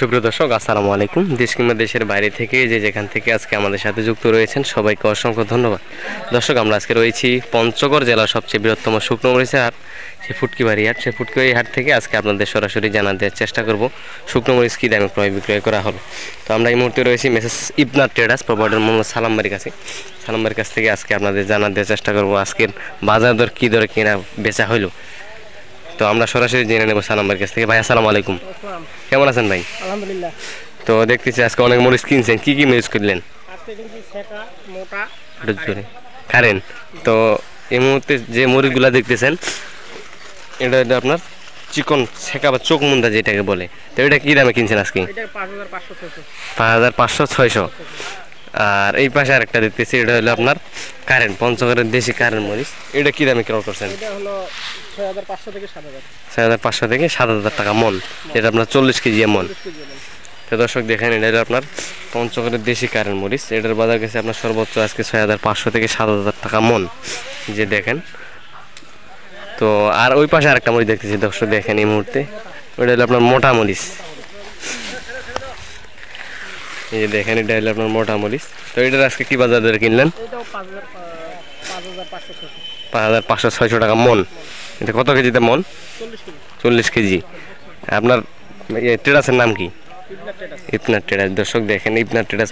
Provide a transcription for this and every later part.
সুপ্রিয় দর্শক, আসসালামু আলাইকুম। দেশ কিংবা দেশের বাইরে থেকে যে যেখান থেকে আজকে আমাদের সাথে যুক্ত রয়েছেন সবাইকে অসংখ্য ধন্যবাদ। দর্শক, আমরা আজকে রয়েছি পঞ্চগড় জেলার সবচেয়ে বৃহত্তম শুকনো মরিচের হাট, সেই ফুটকিবাড়ি হাট। সেই ফুটকিবাড়ি হাট থেকে আজকে আপনাদের সরাসরি জানা দেওয়ার চেষ্টা করব শুকনো মরিচ কী দামে ক্রয় বিক্রয় করা হলো। তো আমরা এই মুহূর্তে রয়েছি মেসেস ইবনার ট্রেডার্স, প্রোভাইডার মোহাম্মদ সালামবাড়ির কাছে। সালামবাড়ির কাছ থেকে আজকে আপনাদের জানা দেওয়ার চেষ্টা করব আজকের বাজার দর কী দরে কেনা বেচা হইলো। তো আমরা সরাসরি জেনে নেব সালামবাড়ির কাছ থেকে। ভাই আসসালামু আলাইকুম, কেমন আছেন ভাই? আলহামদুলিল্লাহ। তো দেখতেছি আজকে অনেক মরিচ কিনছেন, কি কি মরিচ কিনলেন? আজকে কিন্তু শেখা মোটা খারেন। তো এই মুহূর্তে যে মরিচগুলা দেখতেছেন এটা হলো আপনার চিকন শেখা বা চোখ মুন্দা যেটাকে বলে। তো এটা কি দামে কিনছেন আজকে? এটা 5500 5500 600। আর এই পাশে আরেকটা দেখতেছি, এটা হলো আপনার কারেন্ট, পঞ্চগড়ের দেশি কারেন্ট মরিচ। এটা কি দামে ক্রয় করছেন? এটা হলো 6500 থেকে 7000। 6500 থেকে 7000 টাকা মন, যেটা আপনার 40 কেজি মন। তো দর্শক দেখেন, এটা হলো আপনার পঞ্চগড়ের দেশি কারেন্ট মরিচ। এটার বাজার গেছে আপনার সর্বোচ্চ আজকে 6500 থেকে 7000 টাকা মন, যে দেখেন। তো আর ওই পাশে আরেকটা মরিচ দেখতেছি দর্শক, দেখেন এই মুহূর্তে ওটা হলো আপনার মোটা মরিচ। এই যে দেখেন, এটা হলো আপনার মোটা মরিচ। তো এটার আজকে কি বাজার দরে কিনলেন? এটাও 5500 5500 600 টাকা মন। এটা কত কেজিতে মন? 40 কেজি। আপনার ট্রেডার্সের নাম কি? ইবনার ট্রেডার্স। দর্শক দেখেন, ইবনার ট্রেডার্স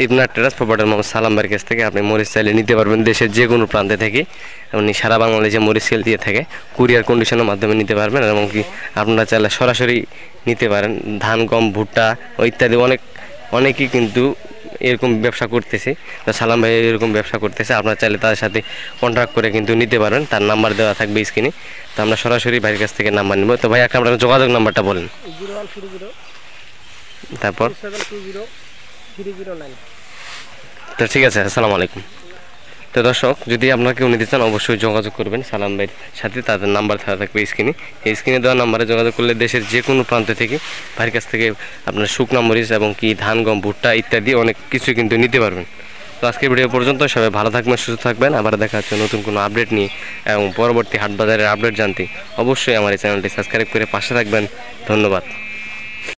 ইবনার ট্রেডার্স প্রোভাইডার মোহাম্মদ সালামবাড়ির কাছ থেকে আপনি মরিচ চাইলে নিতে পারবেন দেশের যে কোনো প্রান্তে থেকে। উনি সারা বাংলাদেশে মরিচ সেল দিয়ে থাকে, কুরিয়ার কন্ডিশনের মাধ্যমে নিতে পারবেন। এবং কি আপনারা চাইলে সরাসরি নিতে পারেন। ধান, গম, ভুট্টা ইত্যাদি অনেকেই কিন্তু এরকম ব্যবসা করতেছে। তো সালাম ভাই এরকম ব্যবসা করতেছে, আপনারা চাইলে তাদের সাথে কন্ট্যাক্ট করে কিন্তু নিতে পারেন। তার নাম্বার দেওয়া থাকবে স্ক্রিনে। তো আমরা সরাসরি ভাইয়ের কাছ থেকে নাম্বার নিব। তো ভাই একটা আপনার যোগাযোগ নাম্বারটা বলেন। 0130 তারপর 720 তো ঠিক আছে, আসসালামু আলাইকুম। তো দর্শক, যদি আপনাকে নিতে চান অবশ্যই যোগাযোগ করবেন সালাম ভাইয়ের সাথে। তাদের নাম্বার দেওয়া থাকবে স্ক্রিনে। এই স্ক্রিনে দেওয়া নাম্বারে যোগাযোগ করলে দেশের যে কোনো প্রান্ত থেকে ভাইয়ের কাছ থেকে আপনার শুকনো মরিচ এবং কি ধান, গম, ভুট্টা ইত্যাদি অনেক কিছু কিন্তু নিতে পারবেন। তো আজকের ভিডিও পর্যন্ত, সবাই ভালো থাকবেন, সুস্থ থাকবেন। আবার দেখা হচ্ছে নতুন কোনো আপডেট নিয়ে। এবং পরবর্তী হাট বাজারের আপডেট জানতে অবশ্যই আমার এই চ্যানেলটি সাবস্ক্রাইব করে পাশে থাকবেন। ধন্যবাদ।